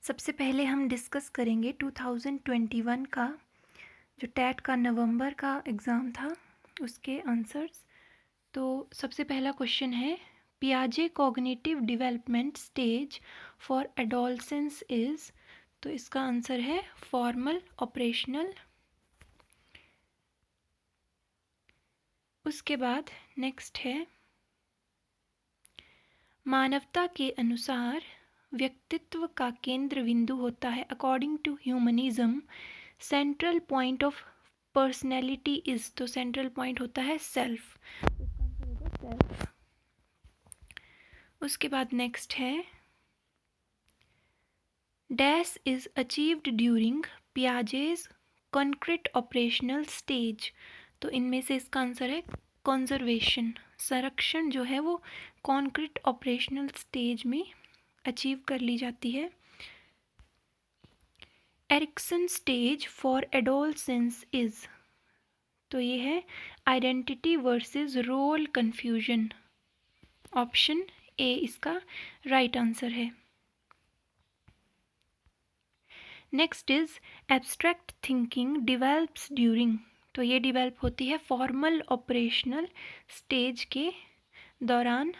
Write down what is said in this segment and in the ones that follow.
सबसे पहले हम डिस्कस करेंगे 2021 का जो टैट का नवंबर का एग्ज़ाम था उसके आंसर्स। तो सबसे पहला क्वेश्चन है पियाजे cognitive development stage for adolescence is. तो इसका आंसर है फॉर्मल ऑपरेशनल। उसके बाद नेक्स्ट है मानवता के अनुसार व्यक्तित्व का केंद्र बिंदु होता है according to humanism central point of personality is. तो सेंट्रल पॉइंट होता है सेल्फ, तो इसका आंसर होगा सेल्फ। उसके बाद नेक्स्ट है dash is achieved during Piaget's concrete operational stage. तो इनमें से इसका आंसर है कंजर्वेशन। संरक्षण जो है वो कॉन्क्रीट ऑपरेशनल स्टेज में अचीव कर ली जाती है। Erikson stage for adolescence is. तो ये है identity versus role confusion. Option A इसका राइट आंसर है। Next is abstract thinking develops during. तो ये डिवेल्प होती है फॉर्मल ऑपरेशनल स्टेज के दौरान।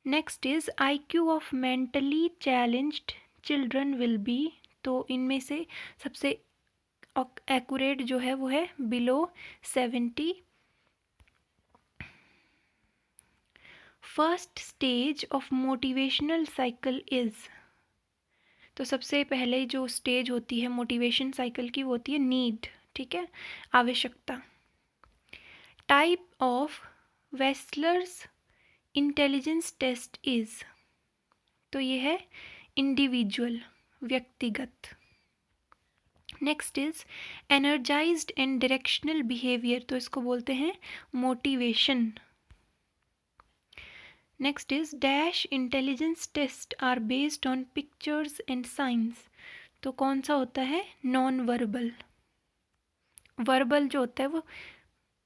Next is IQ of mentally challenged children will be. तो इनमें से सबसे एक्यूरेट जो है वो है below 70। First stage of motivational cycle is. तो सबसे पहले जो स्टेज होती है मोटिवेशन साइकिल की वो होती है नीड, ठीक है, आवश्यकता। Type of Wechsler's intelligence test is. तो ये है इंडिविजुअल, व्यक्तिगत। Next is energized and directional behaviour. तो इसको बोलते हैं motivation. Next is dash intelligence test are based on pictures and science. तो कौन सा होता है नॉन वर्बल। वर्बल जो होता है वो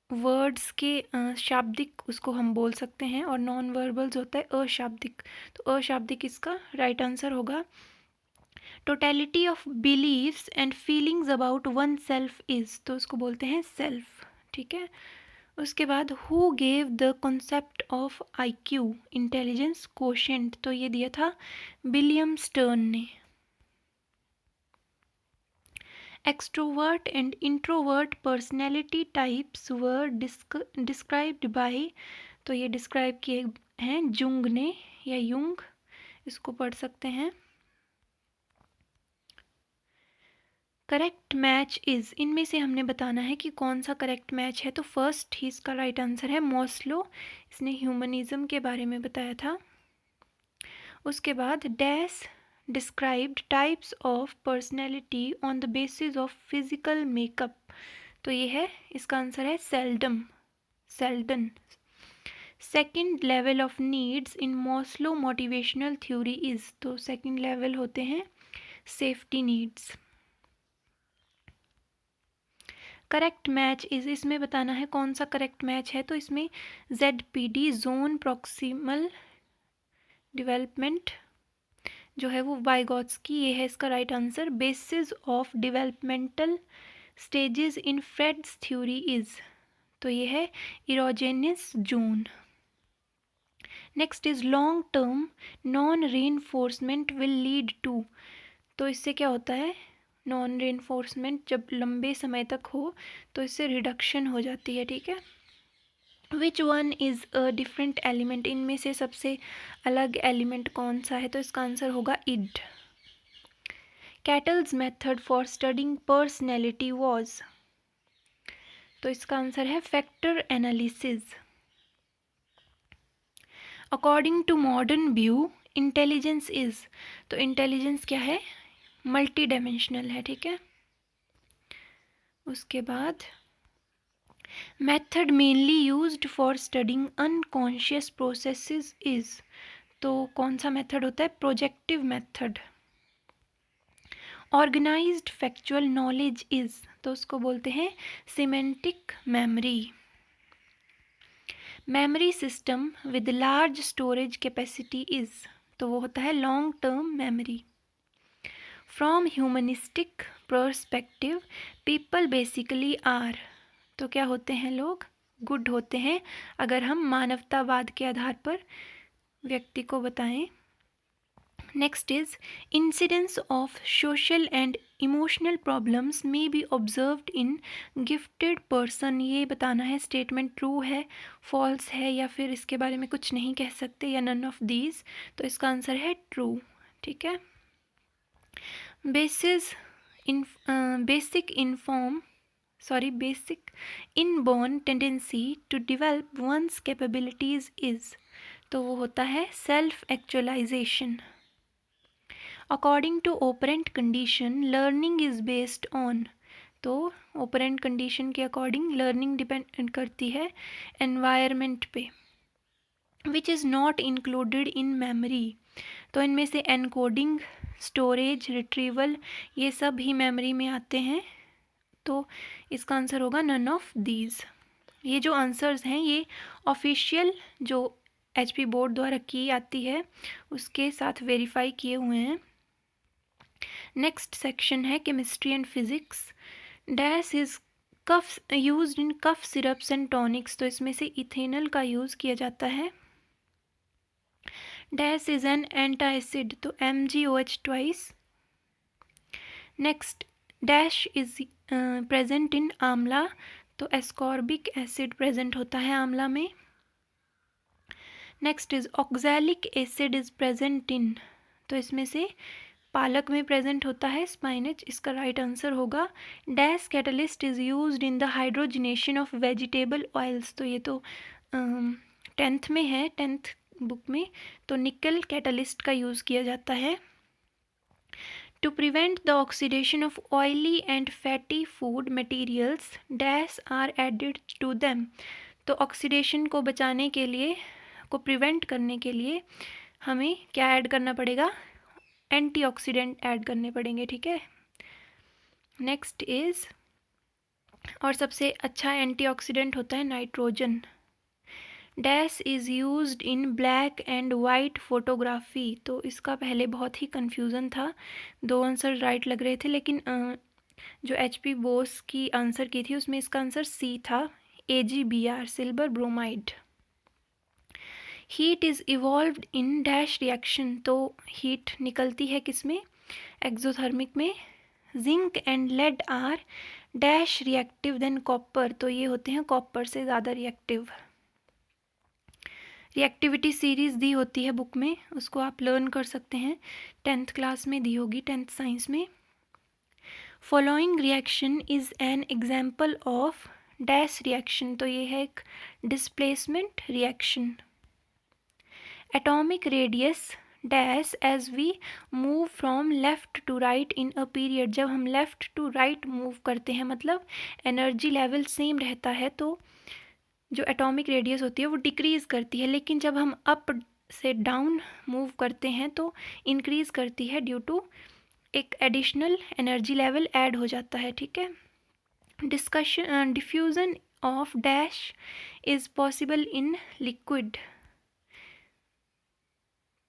वर्ड्स के शाब्दिक उसको हम बोल सकते हैं, और नॉन वर्बल जो होता है अशाब्दिक। तो अशाब्दिक इसका राइट आंसर होगा। Totality of believes and feelings about one self is. तो उसको बोलते हैं सेल्फ, ठीक है। उसके बाद who gave the concept of IQ intelligence quotient. तो ये दिया था विलियम स्टर्न ने। Extrovert and introvert personality types were described by. तो ये डिस्क्राइब किए हैं जुंग ने या युंग, इसको पढ़ सकते हैं। Correct match is. इनमें से हमने बताना है कि कौन सा करेक्ट मैच है। तो फर्स्ट ही इसका राइट आंसर है मॉस्लो, इसने ह्यूमनिज्म के बारे में बताया था। उसके बाद dash described types of personality on the basis of physical makeup. तो ये है इसका आंसर है Seldon. Second level of needs in Maslow motivational theory is. तो सेकेंड लेवल होते हैं safety needs. Correct match is, इसमें बताना है कौन सा करेक्ट मैच है। तो इसमें ZPD जोन प्रॉक्सिमल डेवलपमेंट जो है वो वाइगॉट्स्की, ये है इसका right answer. Basis of developmental stages in Freud's theory is. तो ये है erogenous zone. Next is long term non reinforcement will lead to. तो इससे क्या होता है नॉन रीइंफोर्समेंट जब लंबे समय तक हो तो इससे रिडक्शन हो जाती है, ठीक है। Which one is a different element. इनमें से सबसे अलग एलिमेंट कौन सा है। तो इसका आंसर होगा id. Cattell's method for studying personality was. तो इसका आंसर है factor analysis. According to modern view intelligence is. तो इंटेलिजेंस क्या है मल्टी डायमेंशनल है, ठीक है। उसके बाद method mainly used for studying unconscious processes is. तो कौन सा मेथड होता है projective method. Organised factual knowledge is. तो उसको बोलते हैं semantic memory. Memory system with large storage capacity is. तो वो होता है long term memory. From humanistic perspective people basically are, तो क्या होते हैं लोग? गुड होते हैं, अगर हम मानवतावाद के आधार पर व्यक्ति को बताएं। Next is incidence of social and emotional problems may be observed in gifted person, ये बताना है स्टेटमेंट ट्रू है, फॉल्स है, या फिर इसके बारे में कुछ नहीं कह सकते, या नन ऑफ दीज। तो इसका आंसर है ट्रू। ठीक है। Basic inborn tendency to develop one's capabilities is, तो वो होता है self actualisation. According to operant condition learning is based on, तो ऑपरेंट कंडीशन के अकॉर्डिंग लर्निंग डिपेंड करती है एनवायरनमेंट पे। Which is not included in memory, तो इनमें से एनकोडिंग, स्टोरेज, रिट्रीवल, ये सब ही मेमोरी में आते हैं, तो इसका आंसर होगा नन ऑफ दीज। ये जो आंसर्स हैं ये ऑफिशियल जो HP बोर्ड द्वारा की आती है उसके साथ वेरीफाई किए हुए हैं। नेक्स्ट सेक्शन है chemistry and physics. Dash is cough used in cough syrups and tonics, तो इसमें से इथेनॉल का यूज़ किया जाता है। डैश इज एन एंटासिड, तो MgOH twice. Next dash is present in amla, तो एस्कॉर्बिक एसिड प्रेजेंट होता है आंवला में। Next is oxalic acid is present in, तो इसमें से पालक में प्रेजेंट होता है स्पाइनच, इसका राइट आंसर होगा। Dash catalyst is used in the hydrogenation of vegetable oils, तो ये तो 10th में है, 10th बुक में, तो निकल कैटलिस्ट का यूज़ किया जाता है। To prevent the oxidation of oily and fatty food materials dash are added to them, तो ऑक्सीडेशन को बचाने के लिए, को प्रिवेंट करने के लिए हमें क्या ऐड करना पड़ेगा? एंटीऑक्सीडेंट ऐड करने पड़ेंगे। ठीक है। नेक्स्ट इज, और सबसे अच्छा एंटीऑक्सीडेंट होता है nitrogen. Dash is used in black and white photography, तो इसका पहले बहुत ही कन्फ्यूज़न था, 2 आंसर राइट लग रहे थे, लेकिन जो HP बोस की आंसर की थी उसमें इसका आंसर C था, AgBr silver bromide. Heat is evolved in dash reaction, तो हीट निकलती है किसमें? एक्सोथर्मिक में। Zinc and lead are dash reactive than copper, तो ये होते हैं कॉपर से ज़्यादा रिएक्टिव। रिएक्टिविटी सीरीज़ दी होती है बुक में, उसको आप लर्न कर सकते हैं, 10th क्लास में दी होगी, 10th साइंस में। Following reaction is an example of dash reaction, तो ये है एक displacement reaction. Atomic radius dash as we move from left to right in a period, जब हम लेफ़्ट टू राइट मूव करते हैं मतलब एनर्जी लेवल सेम रहता है, तो जो एटॉमिक रेडियस होती है वो डिक्रीज़ करती है, लेकिन जब हम अप से डाउन मूव करते हैं तो इंक्रीज़ करती है, ड्यू टू एक एडिशनल एनर्जी लेवल ऐड हो जाता है। ठीक है। Diffusion of dash is possible in liquid,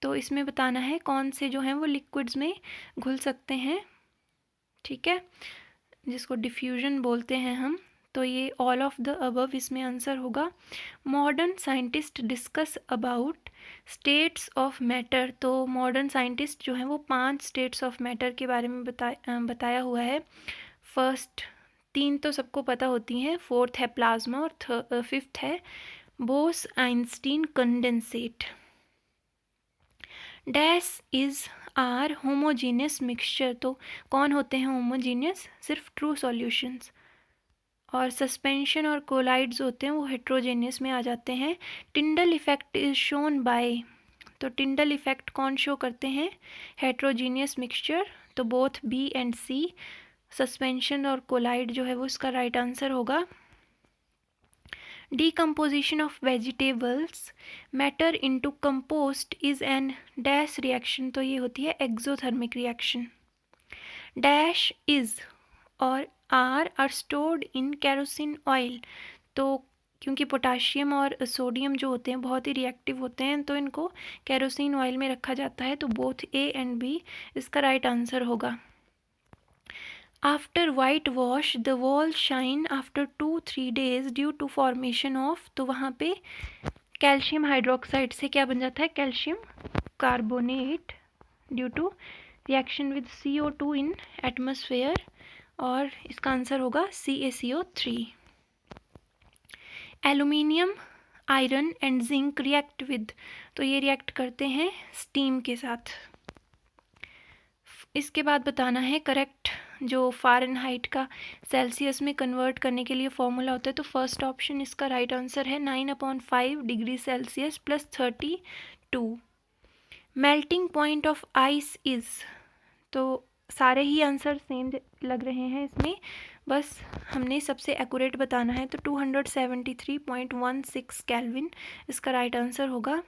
तो इसमें बताना है कौन से जो हैं वो लिक्विड्स में घुल सकते हैं। ठीक है, जिसको डिफ्यूजन बोलते हैं हम, तो ये ऑल ऑफ द अबव इसमें आंसर होगा। Modern scientist discuss about states of matter, तो मॉडर्न साइंटिस्ट जो हैं वो 5 स्टेट्स ऑफ मैटर के बारे में बताया हुआ है। फर्स्ट 3 तो सबको पता होती हैं, 4th है प्लाज्मा और 5th है Bose Einstein condensate. Dash is are homogeneous mixture, तो कौन होते हैं होमोजीनियस? सिर्फ ट्रू सॉल्यूशंस। और सस्पेंशन और कोलाइड्स होते हैं वो हेट्रोजेनियस में आ जाते हैं। Tyndall effect is shown by, तो टिंडल इफेक्ट कौन शो करते हैं? हेट्रोजीनियस मिक्सचर, तो both B and C। Suspension और कोलाइड जो है वो इसका राइट आंसर होगा। Decomposition of vegetables matter into compost is an dash reaction, तो ये होती है exothermic reaction. Dash is और are stored in kerosene oil, तो क्योंकि पोटाशियम और सोडियम जो होते हैं बहुत ही रिएक्टिव होते हैं तो इनको केरोसिन ऑयल में रखा जाता है, तो बोथ A एंड B इसका राइट आंसर होगा। After white wash the wall shine after 2-3 days due to formation of, तो वहाँ पे कैल्शियम हाइड्रोक्साइड से क्या बन जाता है, calcium carbonate due to reaction with CO2 in atmosphere, और इसका आंसर होगा CaCO3। Aluminium, iron and zinc react with, तो ये रिएक्ट करते हैं स्टीम के साथ। इसके बाद बताना है करेक्ट जो फ़ारेनहाइट का सेल्सियस में कन्वर्ट करने के लिए फॉर्मूला होता है, तो फर्स्ट ऑप्शन इसका राइट आंसर है 9/5 degree Celsius plus 32। Melting point of ice is, तो सारे ही आंसर सेम लग रहे हैं इसमें, बस हमने सबसे एक्यूरेट बताना है, तो 273.16 केल्विन इसका राइट आंसर होगा।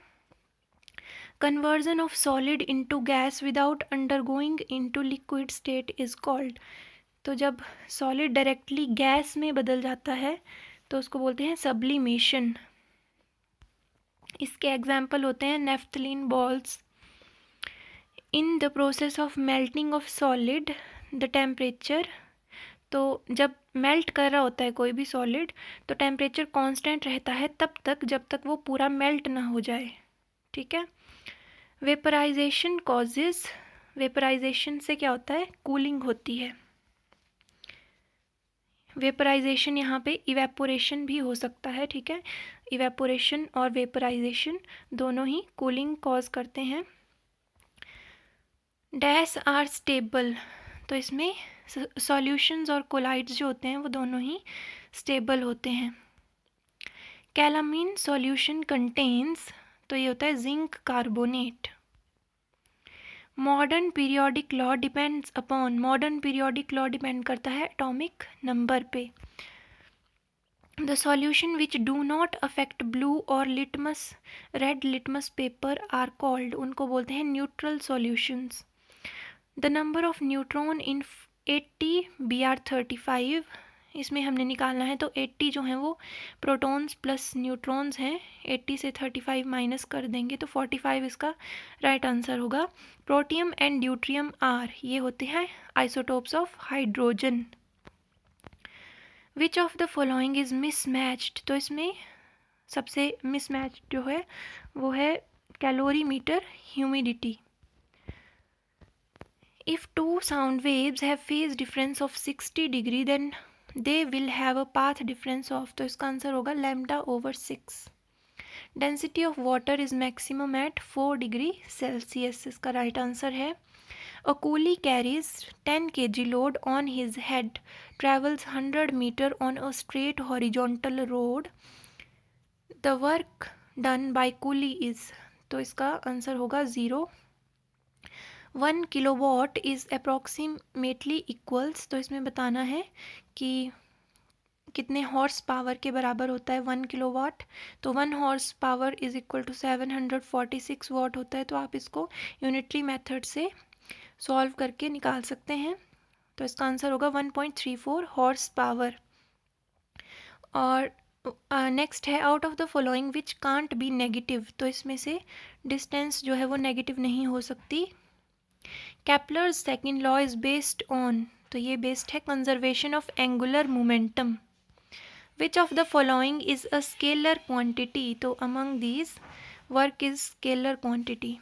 Conversion of solid into gas without undergoing into liquid state is called, तो जब सॉलिड डायरेक्टली गैस में बदल जाता है तो उसको बोलते हैं सब्लिमेशन। इसके एग्जाम्पल होते हैं naphthalene balls. In the process of melting of solid the temperature, तो जब मेल्ट कर रहा होता है कोई भी सॉलिड तो टेम्परेचर कांस्टेंट रहता है तब तक जब तक वो पूरा मेल्ट ना हो जाए, ठीक है। वेपराइजेशन कॉजेज, वेपराइजेशन से क्या होता है, कूलिंग होती है। वेपराइजेशन यहाँ पे इवेपोरेशन भी हो सकता है, ठीक है, इवेपोरेशन और वेपराइजेशन दोनों ही कूलिंग कॉज करते हैं। डैश आर स्टेबल, तो इसमें सॉल्यूशंस और कोलाइड्स जो होते हैं वो दोनों ही स्टेबल होते हैं। कैलामीन सॉल्यूशन कंटेन्स, तो ये होता है zinc carbonate. Modern periodic law depends upon, modern periodic law depend करता है एटॉमिक नंबर पे। The solution which do not affect blue और litmus, red litmus paper are called, उनको बोलते हैं neutral solutions. The number of neutron in 80 Br35, इसमें हमने निकालना है तो 80 जो हैं वो प्रोटॉन्स प्लस न्यूट्रॉन्स हैं, 80 से 35 माइनस कर देंगे तो 45 इसका राइट आंसर होगा। प्रोटियम एंड ड्यूट्रियम आर, ये होते हैं isotopes of hydrogen. Which of the following is mismatched, तो इसमें सबसे मिसमैच जो है वो है calorimeter humidity. If two sound waves have phase difference of 60 degree then they will have a path difference of, तो इसका आंसर होगा λ/6। Density of water is maximum at 4 degree Celsius, इसका राइट आंसर है। A coolie carries 10 kg load on his head, travels 100 meter on a straight horizontal road. The work done by coolie is, तो इसका answer होगा 0। 1 kilowatt is approximately equals, तो इसमें बताना है कि कितने हॉर्स पावर के बराबर होता है 1 किलोवाट, तो 1 horse power is equal to 746 watt होता है, तो आप इसको यूनिटरी मेथड से सॉल्व करके निकाल सकते हैं, तो इसका आंसर होगा 1.34 हॉर्स पावर। और नेक्स्ट है out of the following which can't be negative, तो इसमें से डिस्टेंस जो है वो नेगेटिव नहीं हो सकती। Kepler's second law is based on, तो ये बेस्ड है conservation of angular momentum. Which of the following is a scalar quantity, तो among these work is scalar quantity.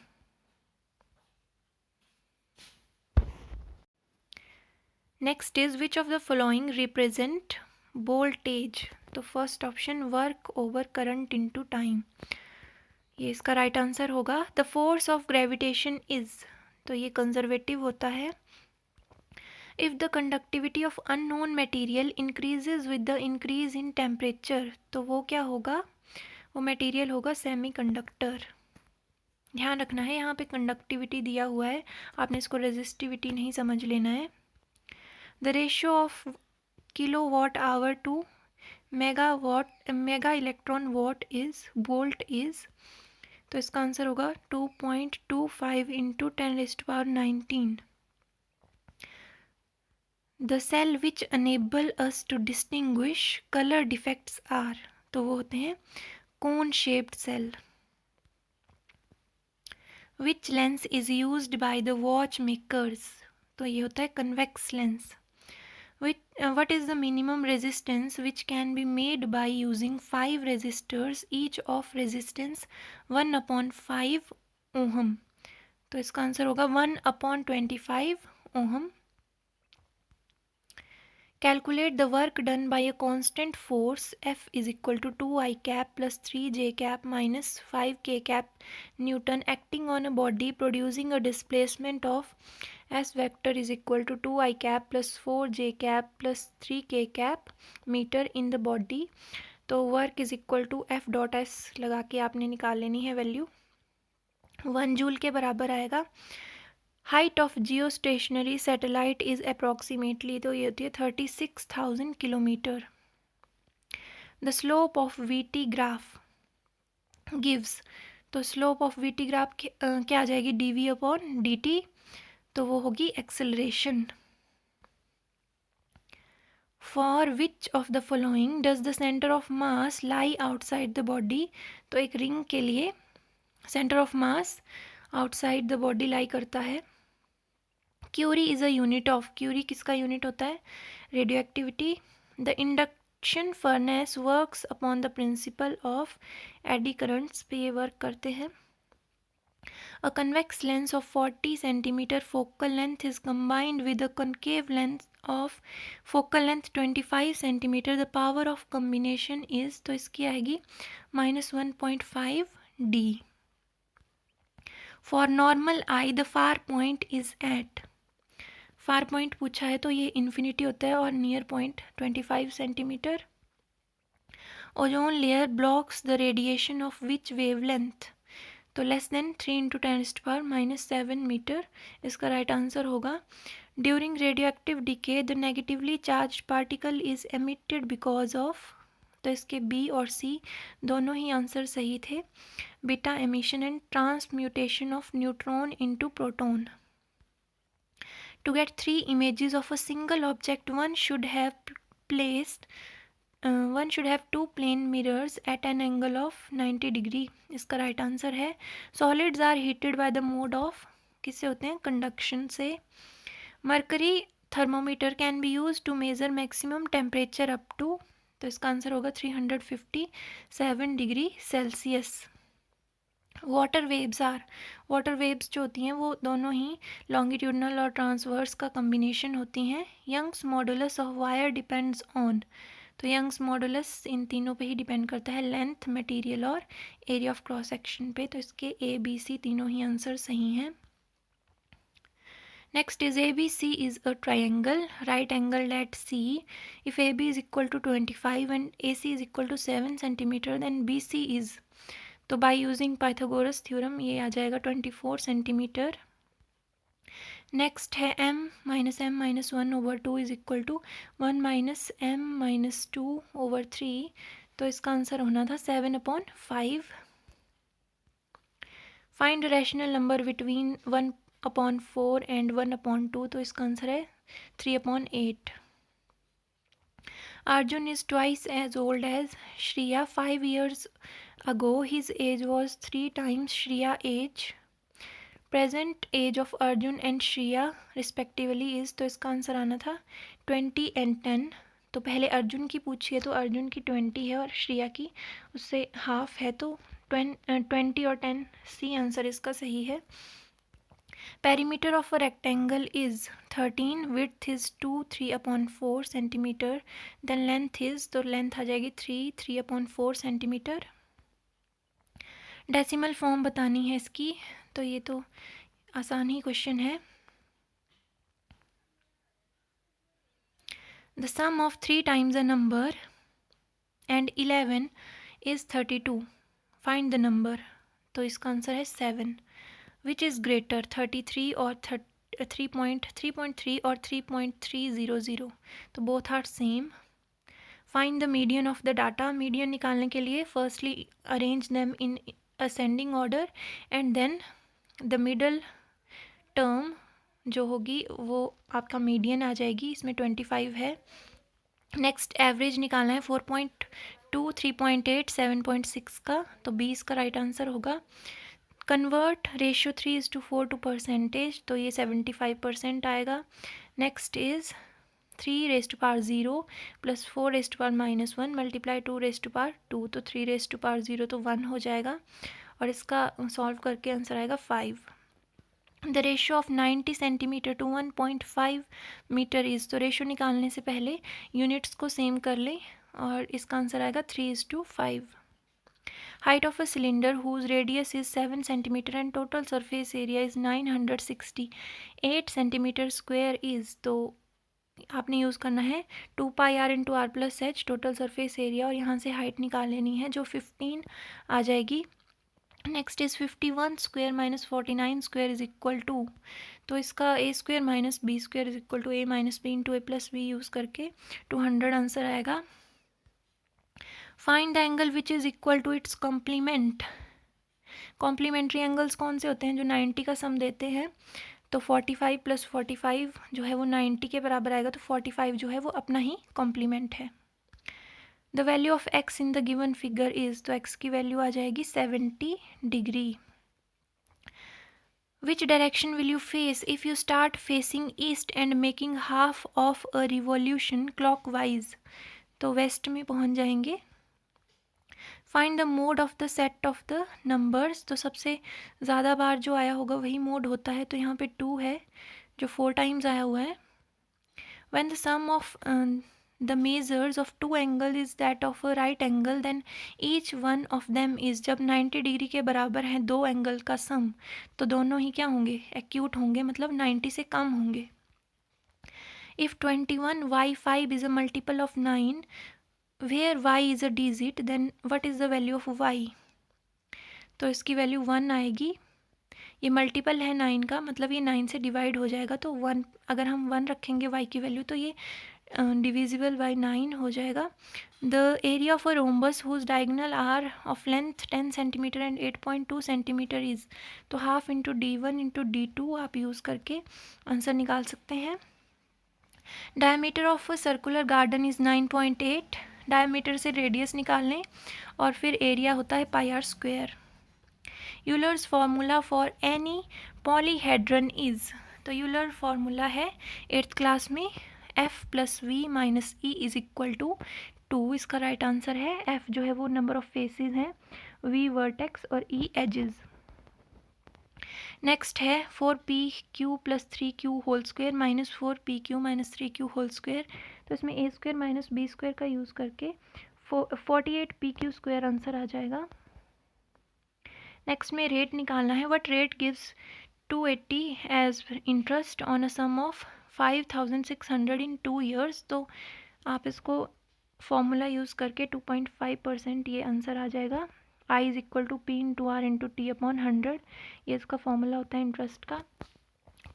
Next is which of the following represent voltage, तो first option work over current into time, ये इसका right answer होगा। The force of gravitation is, तो ये conservative होता है। If the conductivity of unknown material increases with the increase in temperature, तो वो क्या होगा, वो मटेरियल होगा सेमीकंडक्टर। ध्यान रखना है यहाँ पे कंडक्टिविटी दिया हुआ है, आपने इसको रेजिस्टिविटी नहीं समझ लेना है। The ratio of kilowatt hour to mega electron volt is, तो इसका आंसर होगा 2.25 into 10⁻19। The cell which enable us to distinguish colour defects are, तो वो होते हैं cone shaped cell. Which lens is used by the watch makers, तो ये होता है convex lens. What is the minimum resistance which can be made by using 5 resistors each of resistance 1/5 ohm? तो इसका आंसर होगा 1/25 ohm. Calculate the work done by a constant force F is equal to 2I cap plus 3J cap minus 5K cap Newton acting on a body producing a displacement of S vector is equal to 2I cap plus 4J cap plus 3K cap meter in the body. तो work is equal to F dot S लगा के आपने निकाल लेनी है value. 1 joule के बराबर आएगा. Height of geostationary satellite is approximately, तो ये होती है 36,000 kilometre. The slope of VT graph gives, तो स्लोप ऑफ वीटी ग्राफ क्या आ जाएगी, dv अपॉन dt, तो वो होगी acceleration. For which of the following does the centre of mass lie outside the body, तो एक रिंग के लिए centre of mass outside the body lie करता है. Curie is a unit of, Curie किसका यूनिट होता है, radio activity. The induction furnace works upon the principle of eddy currents, पे ये वर्क करते हैं. A convex lens of 40 centimeter focal length is combined with a concave lens of focal length 25 centimeter. The power of combination is, तो इसकी आएगी -1.5 D. For normal eye the far point is at, far point पूछा है तो ये infinity होता है और near point 25 centimetre. Ozone layer blocks the radiation of which wavelength, तो लेस देन 3 × 10⁻⁻7 मीटर. इसका राइट आंसर होगा during radio active decay the negatively charge particle is emitted because of, तो इसके बी और सी दोनों ही आंसर सही थे. Beta emission and transmutation of neutron into proton. To get 3 images of a single object, one should have 2 plane mirrors at an angle of 90 degree. इसका right answer है solids are heated by the mode of, किससे होते हैं, conduction से. Mercury thermometer can be used to measure maximum temperature up to, तो इसका answer होगा 357 degree Celsius. Water waves are, water waves जो होती हैं वो दोनों ही लॉन्गिट्यूडनल और ट्रांसवर्स का कम्बिनेशन होती हैं. Young's modulus of wire depends on, तो यंग्स मॉडुलस इन तीनों पे ही डिपेंड करता है, लेंथ, मटेरियल और एरिया ऑफ क्रॉस सेक्शन पे. तो इसके ए बी सी तीनों ही आंसर सही हैं. Next is ABC is a triangle right angled at C. If AB is equal to 25 and AC is equal to 7 centimetre then BC is, तो by using Pythagoras theorem ये आ जाएगा 24 centimetre. Next है m - m - 1/2 is equal to 1 - m - 2/3, तो इसका answer होना था 7/5. Find rational number between 1/4 and 1/2, तो इसका आंसर है 3/8. Arjun is twice as old as Shriya. 5 years ago, his age was 3 times Shriya's age. Present age of Arjun and Shriya respectively is, तो इसका answer आना था 20 and 10. तो पहले अर्जुन की पूछी है तो अर्जुन की 20 है और श्रिया की उससे हाफ है, तो 20 और 10, सी आंसर इसका सही है. Perimeter of a rectangle is 13, width is 3/4 centimeter, then length is, तो length आ जाएगी 3/4 centimeter. डेसिमल फॉर्म बतानी है इसकी, तो ये तो आसान ही क्वेश्चन है. The sum of 3 times a number and 11 is 32. Find the number. तो इसका आंसर है 7. Which is greater, 33 और 3.3 और 3.300, तो both are same. Find the median of the data. Median निकालने के लिए firstly arrange them in ascending order and then the middle term जो होगी वो आपका median आ जाएगी, इसमें 25 है. नेक्स्ट एवरेज निकालना है 4.2, 3.8, 7.6 का, तो 20 का राइट आंसर होगा. कन्वर्ट रेशियो 3:4 टू परसेंटेज, तो ये 75% आएगा. नेक्स्ट इज 3^0 प्लस 4^-1 मल्टीप्लाई 2^2, तो 3^0 तो 1 हो जाएगा और इसका सॉल्व करके आंसर आएगा 5. The ratio of 90 centimetre to 1.5 metre is, तो रेशियो निकालने से पहले यूनिट्स को सेम कर लें और इसका आंसर आएगा 3:5. Height of a cylinder whose radius is 7 centimeter and total surface area is 968 centimeter square is, तो आपने यूज़ करना है 2πr into r plus h total surface area और यहाँ से हाइट निकाल लेनी है जो 15 आ जाएगी. Next is 51 square minus 49 square is equal to, तो इसका A square minus B square is equal to A minus B into A plus B use करके 200 आंसर आएगा. Find the angle which is equal to its complement. Complementary angles कौन से होते हैं? जो 90 का सम देते हैं. तो 45 प्लस 45 जो है वो 90 के बराबर आएगा, तो 45 जो है वो अपना ही कॉम्प्लीमेंट है. The value of x in the given figure is, तो एक्स की वैल्यू आ जाएगी 70 degree. Which direction will you face if you start facing east and making half of a revolution clockwise, तो वेस्ट में पहुंच जाएंगे. Find the mode of the set of the numbers, तो सबसे ज़्यादा बार जो आया होगा वही मोड होता है, तो यहाँ पे 2 है जो 4 टाइम्स आया हुआ है. When the sum of the measures of 2 angle is that of a right angle then each one of them is, जब 90 डिग्री के बराबर हैं 2 एंगल का सम, तो दोनों ही क्या होंगे? एक्यूट होंगे, मतलब 90 से कम होंगे. If 21y5 is a multiple of 9 where y is a digit then what is the value of y, तो इसकी वैल्यू 1 आएगी. ये मल्टीपल है 9 का, मतलब ये 9 से डिवाइड हो जाएगा, तो 1 अगर हम 1 रखेंगे y की वैल्यू तो ये डिविजिबल बाई 9 हो जाएगा. The area of a rhombus whose diagonal are of length 10 centimetre and 8.2 centimetre is, तो half into D1 into D2 आप यूज़ करके आंसर निकाल सकते हैं. Diameter of a circular garden is 9.8. Diameter से रेडियस निकाल लें और फिर एरिया होता है pi R square. Euler's formula for any polyhedron is, तो यूलर फार्मूला है 8th क्लास में f plus V minus E is equal to 2. इसका राइट आंसर है. f जो है वो नंबर ऑफ फेसेस हैं, v वर्टेक्स और e एजेस. नेक्स्ट है 4pq plus 3q whole square minus 4pq minus 3q whole square, तो इसमें a square minus B square का यूज़ करके 48pq स्क्वेयर आंसर आ जाएगा. नेक्स्ट में रेट निकालना है. What rate gives 280 as interest on a sum of 5600 in 2 years, तो आप इसको फॉर्मूला यूज़ करके 2.5% ये आंसर आ जाएगा. I is equal to P into R into T upon 100, ये इसका फॉर्मूला होता है इंटरेस्ट का.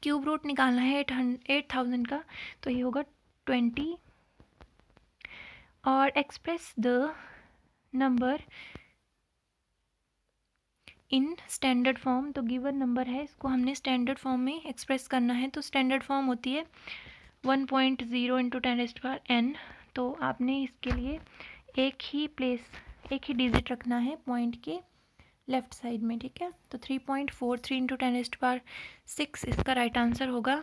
क्यूब रूट निकालना है 8000 का, तो ये होगा 20. और express the number in standard form, तो गिवन नंबर है इसको हमने स्टैंडर्ड फॉर्म में एक्सप्रेस करना है. तो स्टैंडर्ड फॉर्म होती है 1.0 इंटू 10⁻n, तो आपने इसके लिए एक ही डिजिट रखना है पॉइंट के लेफ्ट साइड में, ठीक है. तो 3.43 इंटू 10⁻6 इसका राइट आंसर होगा.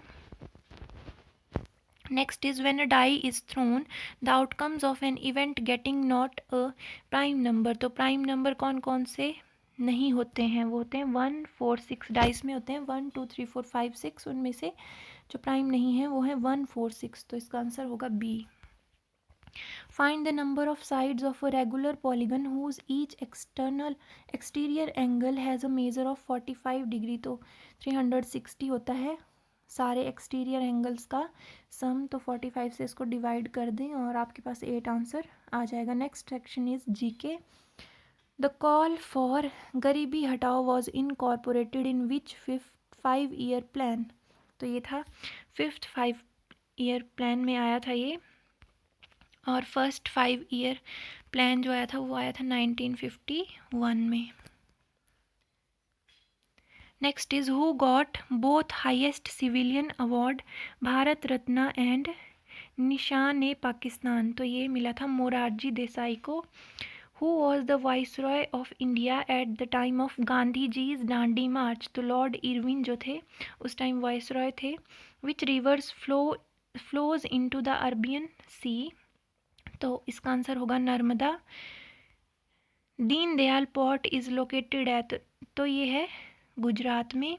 Next is when a die is thrown the outcomes of an event getting not a prime number, तो प्राइम नंबर कौन कौन से नहीं होते हैं? वो होते हैं 1, 4, 6. डाइस में होते हैं 1, 2, 3, 4, 5, 6, उनमें से जो प्राइम नहीं है वो है 1, 4, 6, तो इसका आंसर होगा B. Find the number of sides of a regular polygon whose each exterior angle has a measure of 45 degree, तो 360 होता है सारे एक्सटीरियर एंगल्स का सम, तो 45 से इसको डिवाइड कर दें और आपके पास 8 आंसर आ जाएगा. Next section is GK. The call for गरीबी हटाओ was incorporated in which 5-year plan, तो ये था 5th 5-year प्लान में आया था ये, और फर्स्ट 5-year प्लान जो आया था वो आया था 1951 में. Next is who got both highest civilian award Bharat Ratna and Nishan e Pakistan, तो ये मिला था मोरारजी देसाई को. Who was the viceroy of India at the time of Gandhi ji's Dandi march, तो लॉर्ड इरविन जो थे उस टाइम वाइसरॉय थे. Which rivers flow flows into the Arabian sea, तो इसका आंसर होगा Narmada. Deen Dayal port is located at, तो ये है गुजरात में।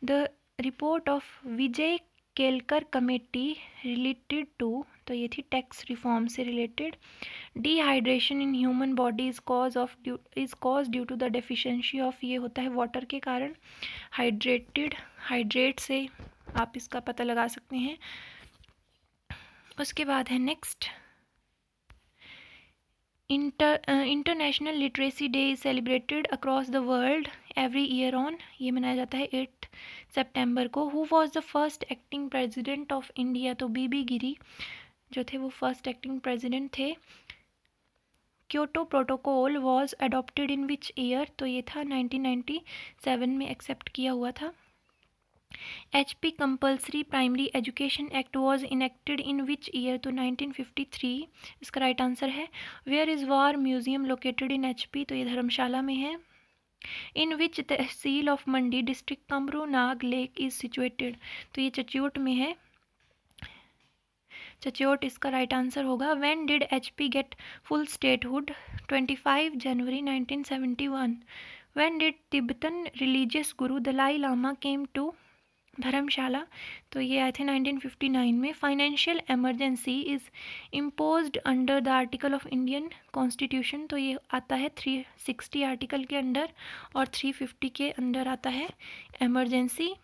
The report of Vijay Kelkar committee related to, तो ये थी टैक्स रिफॉर्म से related. Dehydration in human body is cause due to the deficiency of, ये होता है वाटर के कारण। हाइड्रेट से आप इसका पता लगा सकते हैं। उसके बाद है next, international literacy day is celebrated across the world every year on, ये मनाया जाता है 8 सितंबर को। Who was the first acting president of India, तो बीबी गिरी जो थे वो फर्स्ट एक्टिंग प्रेसिडेंट थे। Kyoto protocol was adopted in which year, तो ये था 1997 में एक्सेप्ट किया हुआ था। HP compulsory primary education act was enacted in which year, तो 1953 इसका राइट आंसर है। Where is war museum located in HP, तो ये धर्मशाला में है। In which tehsil of Mandi district Kamru Nag lake is situated, तो ये चच्योट में है। चच्योट इसका राइट आंसर होगा। When did HP get full statehood, 25 जनवरी 1971। When did Tibetan religious guru Dalai Lama came to धर्मशाला, तो ये आए थे 1959 में। Financial emergency is imposed under the article of Indian constitution, तो ये आता है 360 आर्टिकल के अंडर और 350 के अंदर आता है emergency.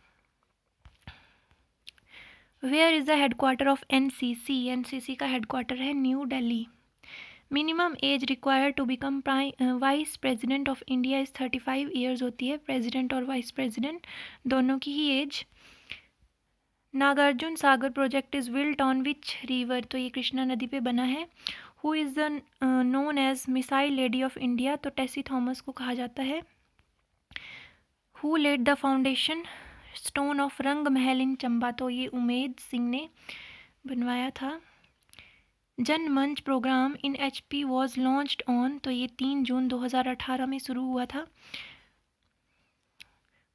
Where is the headquarter of NCC, NCC का हेडक्वार्टर है New Delhi. Minimum age required to become vice president of India is 35 years होती है, प्रेसिडेंट और वाइस प्रेसिडेंट दोनों की ही age. Nagarjuna Sagar project is built on which river, तो ये कृष्णा नदी पे बना है। Who is the known as missile lady of India, तो टेसी थॉमस को कहा जाता है। Who laid the foundation stone of Rang Mahal इन चंबा, तो ये उमेद सिंह ने बनवाया था। Janmanch programme in HP was launched on, तो ये 3 जून 2018 में शुरू हुआ था।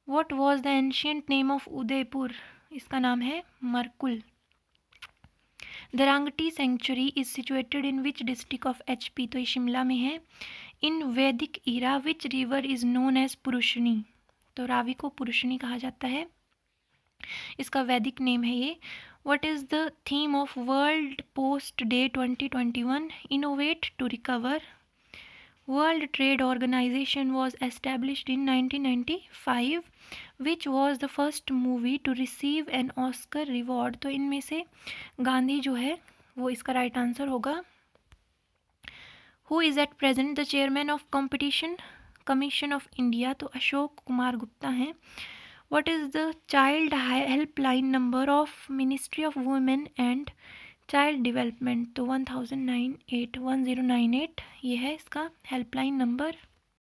What was the ancient name of Udaipur, इसका नाम है Markul. Darangati sanctuary is situated in which district of HP, तो ये शिमला में है। In Vedic era which river is known as Purushni, तो रावी को पुरुषनी कहा जाता है, इसका वैदिक नेम है ये। What is the theme of world post day 2021, innovate to recover. World trade organization was established in 1995, which was the first movie to receive an Oscar reward, तो इनमें से गांधी जो है वो इसका राइट आंसर होगा। Who is at present the chairman of competition commission of India, तो अशोक कुमार गुप्ता हैं। What is the child helpline number of Ministry of Women and Child Development, तो 1098 ये है इसका हेल्पलाइन नंबर।